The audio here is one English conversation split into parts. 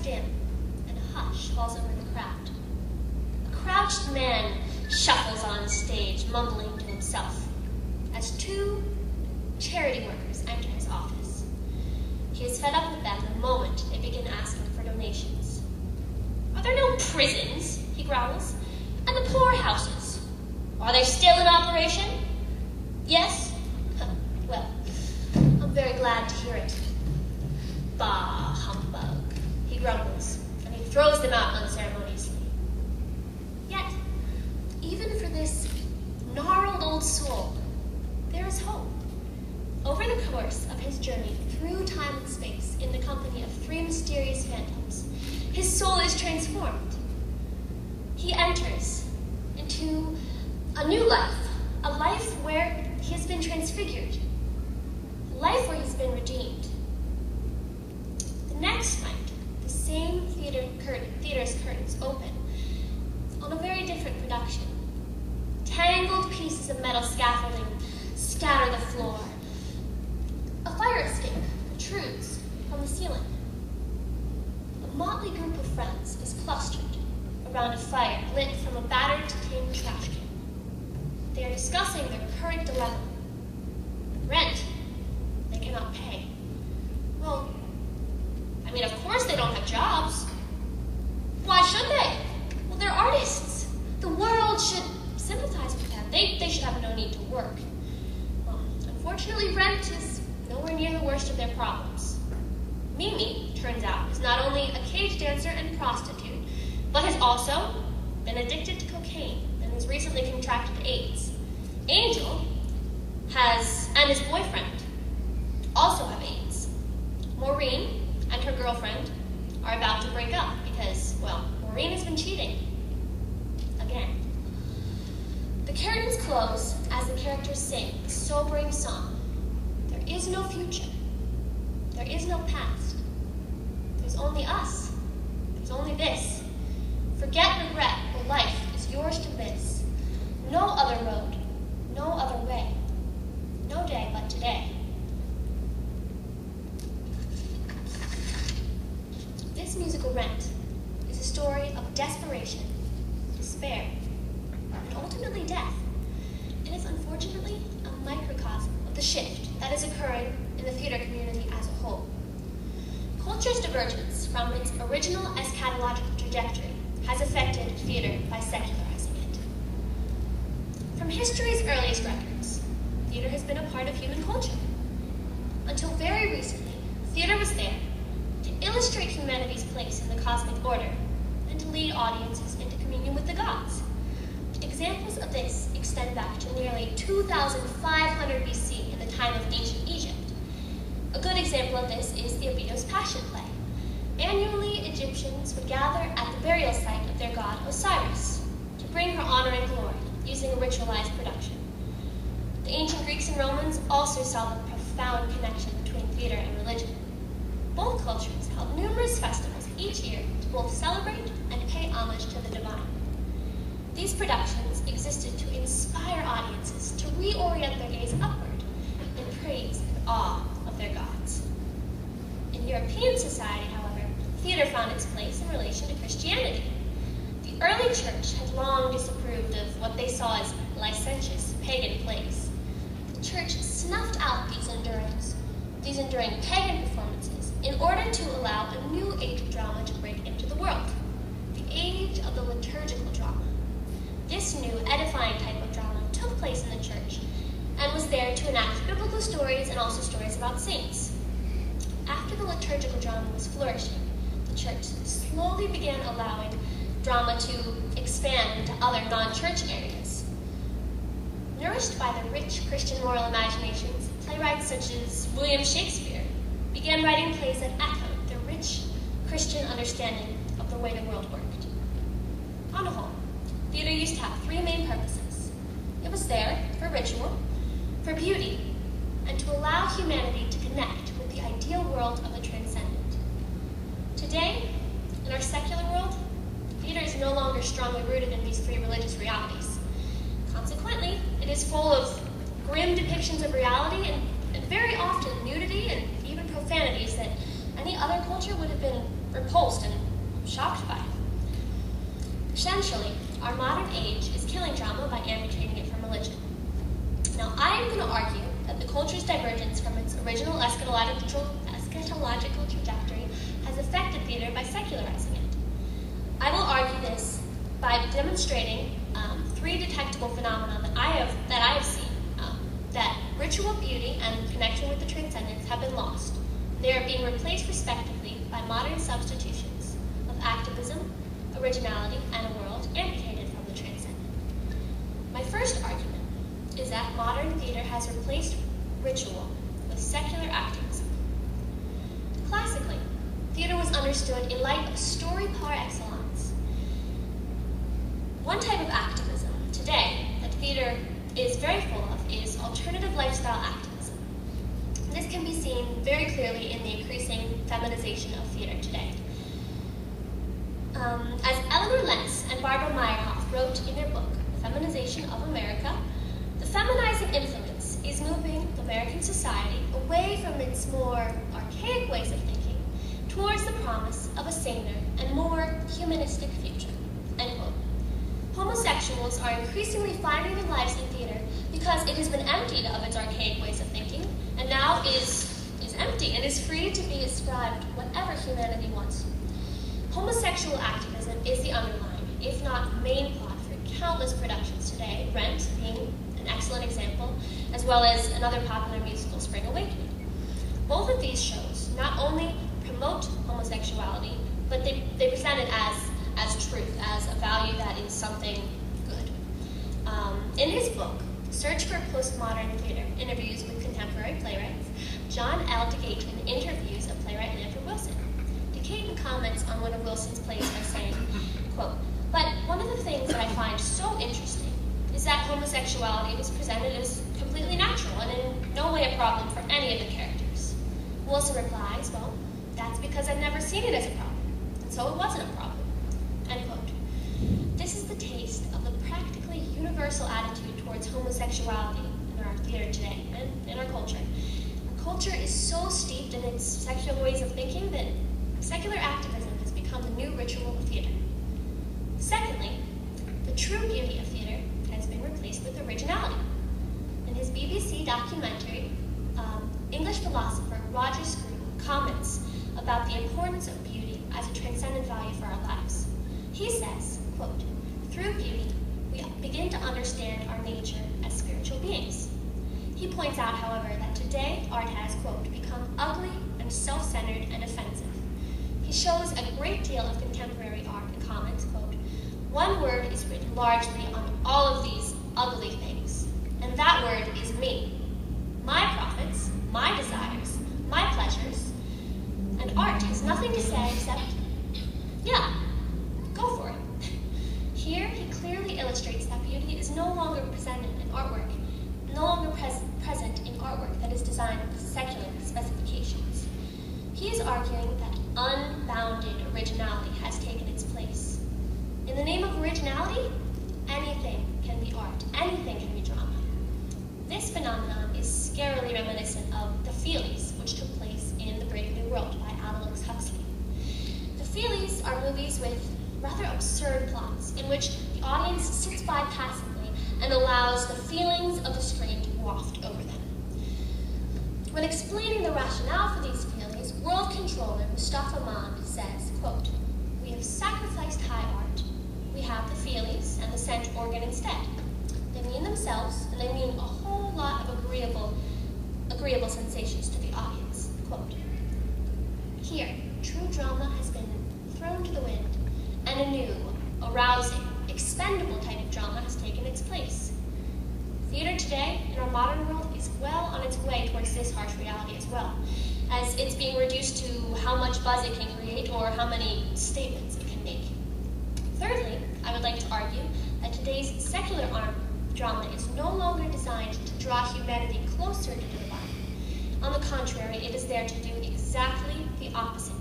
dim, and a hush falls over the crowd. A crouched man shuffles on stage, mumbling to himself, as two charity workers enter his office. He is fed up with them the moment they begin asking for donations. "Are there no prisons?" he growls. "And the poorhouses? Are they still in operation?" "Yes?" "Well, I'm very glad to hear it." "Bah, humbug," he grumbles, and he throws them out unceremoniously. Yet, even for this gnarled old soul, there is hope. Over the course of his journey through time and space in the company of three mysterious phantoms, his soul is transformed. He enters into a new life, a life where he has been transfigured, a life where he's been redeemed. The next night, the same theater's curtains open on a very different production. Tangled pieces of metal scaffolding scatter the floor. A fire escape protrudes from the ceiling. A motley group of friends is clustered around a fire lit from a battered tin trash can. They are discussing their current dilemma. Rent they cannot pay. Well, of course they don't have jobs. Why should they? Well, they're artists. The world should sympathize with them. They should have no need to work. Well, unfortunately, rent is nowhere near the worst of their problems. Mimi, turns out, is not only a cage dancer and prostitute, but has also been addicted to cocaine and has recently contracted AIDS. Angel and his boyfriend also have AIDS. Maureen and her girlfriend are about to break up because, well, Maureen has been cheating. Again. The curtains close as the characters sing a sobering song. There is no future. There is no past. There's only us. There's only this. Forget regret, for life is yours to miss. No other road, no other way. No day but today. This musical Rent is a story of desperation, despair, and ultimately death. It is unfortunately a microcosm of the shift that is occurring in the theater community as a whole. Culture's divergence from its original eschatological trajectory has affected theater by secularizing it. From history's earliest records, theater has been a part of human culture. Until very recently, theater was there to illustrate humanity's place in the cosmic order and to lead audiences into communion with the gods. Examples of this extend back to nearly 2,500 BC in the time of ancient Egypt. A good example of this is the Abydos Passion Play. Annually, Egyptians would gather at the burial site of their god Osiris to bring her honor and glory using a ritualized production. The ancient Greeks and Romans also saw the profound connection between theater and religion. Both cultures held numerous festivals each year to both celebrate and pay homage to the divine. These productions existed to inspire audiences to reorient their gaze upward in praise and awe of their gods. In European society, however, theater found its place in relation to Christianity. The early church had long disapproved of what they saw as licentious pagan plays. The church snuffed out these enduring pagan performances in order to allow a new age of drama to break into the world, the age of the liturgical drama. This new edifying type of drama took place in the church and was there to enact biblical stories and also stories about saints. After the liturgical drama was flourishing, the church slowly began allowing drama to expand into other non-church areas. Nourished by the rich Christian moral imaginations, playwrights such as William Shakespeare began writing plays that echoed the rich Christian understanding of the way the world worked. On the whole, theater used to have three main purposes. It was there for ritual, for beauty, and to allow humanity to connect with the ideal world of the transcendent. Today, in our secular world, theater is no longer strongly rooted in these three religious realities. Consequently, it is full of grim depictions of reality and very often nudity and even profanities that any other culture would have been repulsed and shocked by. Essentially, our modern age is killing drama by amputating it from religion. Now, I am going to argue that the culture's divergence from its original eschatological trajectory has affected theater by secularizing it. I will argue this by demonstrating three detectable phenomena that I have seen, that ritual beauty and connection with the transcendence have been lost. They are being replaced respectively by modern substitutions of activism, originality, and a world amputated from the transcendent. My first argument is that modern theater has replaced ritual with secular activism. Classically, theater was understood in light of story par excellence. One type of activism today that theater is very full of is alternative lifestyle activism. This can be seen very clearly in the increasing feminization of theater today. As Eleanor Lentz and Barbara Meyerhoff wrote in their book, The Feminization of America, the feminizing influence is moving American society away from its more archaic ways of thinking towards the promise of a saner and more humanistic future. End quote. Homosexuals are increasingly finding their lives in theater because it has been emptied of its archaic ways of thinking and now is empty and is free to be ascribed whatever humanity wants. Homosexual activism is the underlying, if not main plot for countless productions today, Rent being an excellent example, as well as another popular musical, Spring Awakening. Both of these shows not only promote homosexuality, but they present it as truth, as a value that is something good. In his book, Search for Postmodern Theater, Interviews with Contemporary Playwrights, John L. DeCayton interviews a playwright Andrew Wilson. DeCayton comments on one of Wilson's plays by saying, quote, "But one of the things that I find so interesting is that homosexuality was presented as completely natural and in no way a problem for any of the characters." Wilson replies, "Well, that's because I've never seen it as a problem, and so it wasn't a problem." End quote. This is the taste of the practically universal attitude towards homosexuality in our theater today and in our culture. Our culture is so steeped in its secular ways of thinking that secular activism has become the new ritual of theater. Secondly, the true beauty of theater has been replaced with originality. In his BBC documentary, English philosopher Roger Scruton comments about the importance of beauty as a transcendent value for our lives. He says, quote, "Through beauty, we begin to understand our nature as spiritual beings." He points out, however, that today art has, quote, "become ugly and self-centered and offensive." He shows a great deal of contemporary art and comments, quote, "One word is written largely on all of these ugly things, and that word is me. My profits, my desires, my pleasures, and art has nothing to say except, yeah, go for it." Here he clearly illustrates that beauty is no longer present in artwork, present in artwork that is designed with secular specifications. He is arguing that unbounded originality has taken its place. In the name of originality, anything can be art, anything can be drama. This phenomenon is scarily reminiscent of The Feelies, which took place in The Brave New World by Aldous Huxley. The Feelies are movies with rather absurd plots in which the audience sits by passively and allows the feelings of the screen to waft over them. When explaining the rationale for these feelings, world controller Mustafa Mond says, quote, "We have sacrificed high art. We have the feelies and the scent organ instead. They mean themselves, and they mean a whole lot of agreeable sensations to the audience." Quote, "Here, true drama has been thrown to the wind, and a new, arousing, expendable type of drama has taken its place. Theater today, in our modern world, is well on its way towards this harsh reality as well, as it's being reduced to how much buzz it can create or how many statements it can make. Thirdly, I would like to argue that today's secular drama is no longer designed to draw humanity closer to the divine. On the contrary, it is there to do exactly the opposite.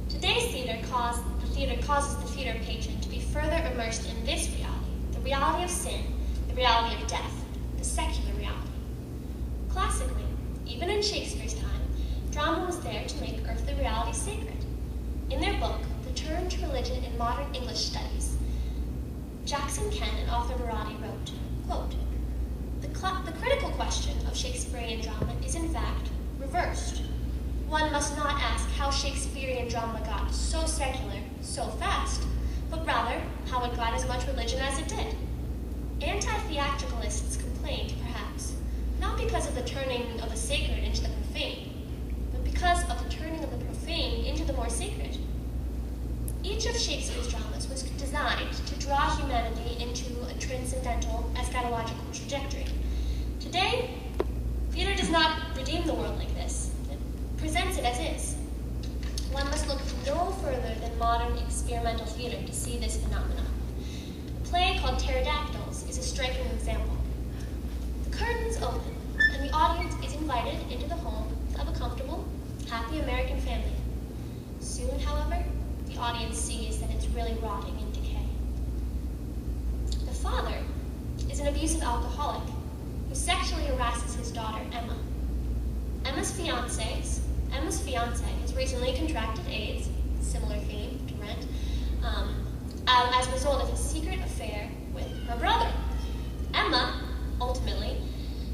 Today's theater causes the theater patron to be further immersed in this reality, the reality of sin, the reality of death, the secular reality. Classically, even in Shakespeare's time, drama was there to make earthly reality sacred. In their book, The Turn to Religion in Modern English Studies, Jackson Kent and Arthur Barati wrote, quote, the critical question of Shakespearean drama is in fact reversed. One must not ask how Shakespearean drama got so secular so fast, but rather how it got as much religion as it did. Anti-theatricalists complained, perhaps, not because of the turning of the sacred into the profane, but because of the turning of the profane into the more sacred. Each of Shakespeare's dramas was designed to draw humanity into a transcendental, eschatological trajectory. Today, theater does not redeem the world like this. It presents it as is. One must look no further than modern experimental theater to see this phenomenon. A play called Pterodactyls is a striking example. The curtains open, and the audience is invited into the home of a comfortable, happy American family. Soon, however, the audience sees that it's really rotting in decay. The father is an abusive alcoholic who sexually harasses his daughter, Emma. Emma's fiancé has recently contracted AIDS, similar theme to Rent, as a result of his secret affair with her brother. Emma, ultimately,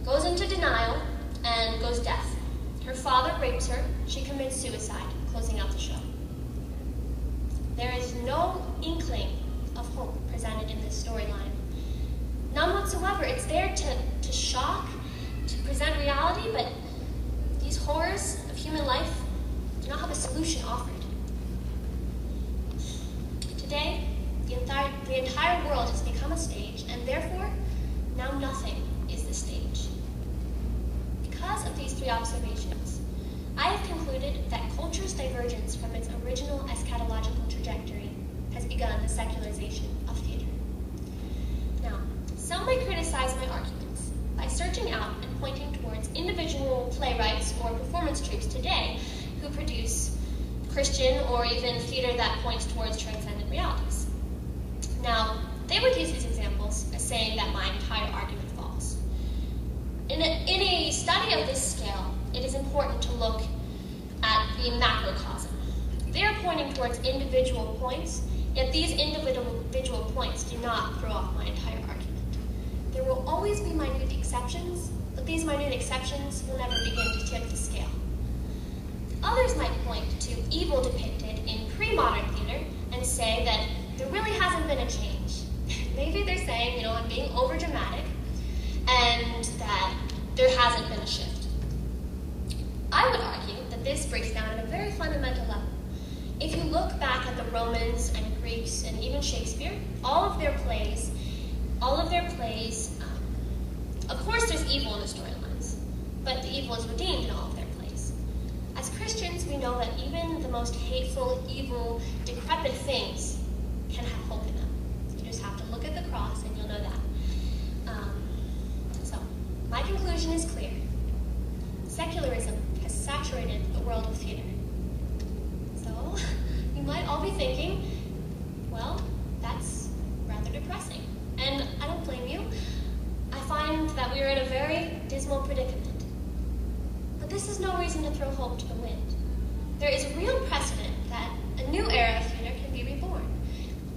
goes into denial and goes deaf. Her father rapes her, she commits suicide, closing out the show. There is no inkling of hope presented in this storyline. None whatsoever. It's there to shock, to present reality, but these horrors of human life do not have a solution offered. Today, the entire world has become a stage, and therefore, now nothing is the stage. Because of these three observations, I have concluded that culture's divergence from its original eschatological trajectory has begun the secularization of theater. Now, some may criticize my arguments by searching out and pointing towards individual playwrights or performance troupes today who produce Christian or even theater that points towards transcendent realities. Now, they would use these examples as saying that my entire argument falls. In a study of this scale, it is important to look at the macrocosm. They are pointing towards individual points, yet these individual points do not throw off my entire argument. There will always be minute exceptions, but these minute exceptions will never begin to tip the scale. Others might point to evil depicted in pre-modern theater and say that there really hasn't been a change. Maybe they're saying, I'm being over-dramatic, and that there hasn't been a shift. I would argue that this breaks down at a very fundamental level. If you look back at the Romans and Greeks and even Shakespeare, all of their plays, of course there's evil in the storylines, but the evil is redeemed in all of their plays. As Christians, we know that even the most hateful, evil, decrepit things can have hope in them. You just have to look at the cross and you'll know that. So, my conclusion is clear. Secularism has saturated the world of theater. So, you might all be thinking, well, that's rather depressing. And I don't blame you. I find that we are in a very dismal predicament. But this is no reason to throw hope to the wind. There is real precedent that a new era of theater can be reborn.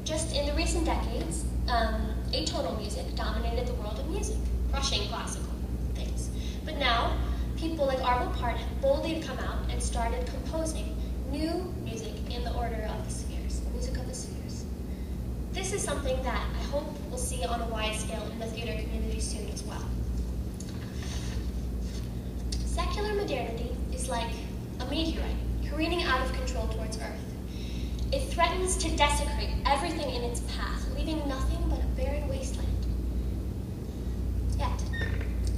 Just in the recent decades, atonal music dominated the world of music, crushing classical things. But now, people like Arvo Part have boldly come out and started composing new music in the order of the spheres, the music of the spheres. This is something that I hope we'll see on a wide scale in the theater community soon as well. Secular modernity is like a meteorite careening out of control towards Earth. It threatens to desecrate everything in its path, leaving nothing but a barren wasteland. Yet,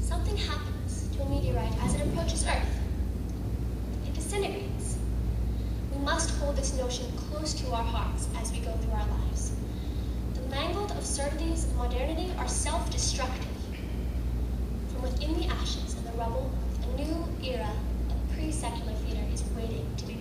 something happens to a meteorite as it approaches Earth. It disintegrates. We must hold this notion close to our hearts as we go through our lives. The mangled absurdities of modernity are self-destructive. From within the ashes and the rubble, a new era of pre-secular theater is waiting to be